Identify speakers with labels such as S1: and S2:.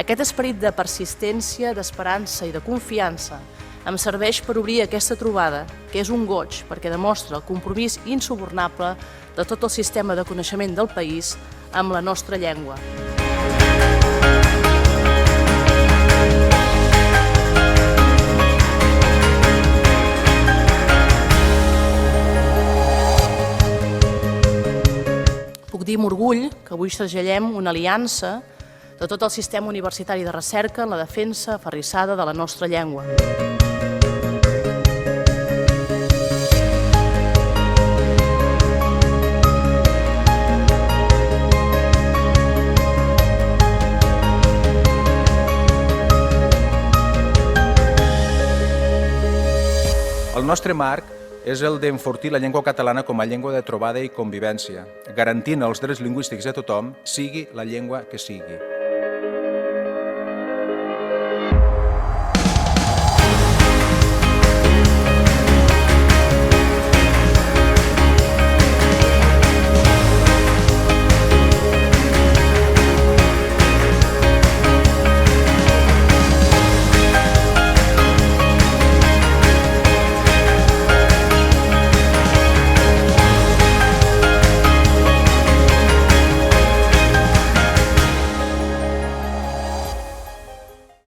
S1: Aquest esperit de persistència, d'esperança i de confiança em serveix per obrir aquesta trobada, que és un goig perquè demostra el compromís insubornable de tot el sistema de coneixement del país amb la nostra llengua. Puc dir amb orgull que avui segellem una aliança de tot el sistema universitari de recerca en la defensa aferrissada de la nostra llengua.
S2: El nostre marc és el d'enfortir la llengua catalana com a llengua de trobada i convivència, garantint els drets lingüístics de tothom, sigui la llengua que sigui.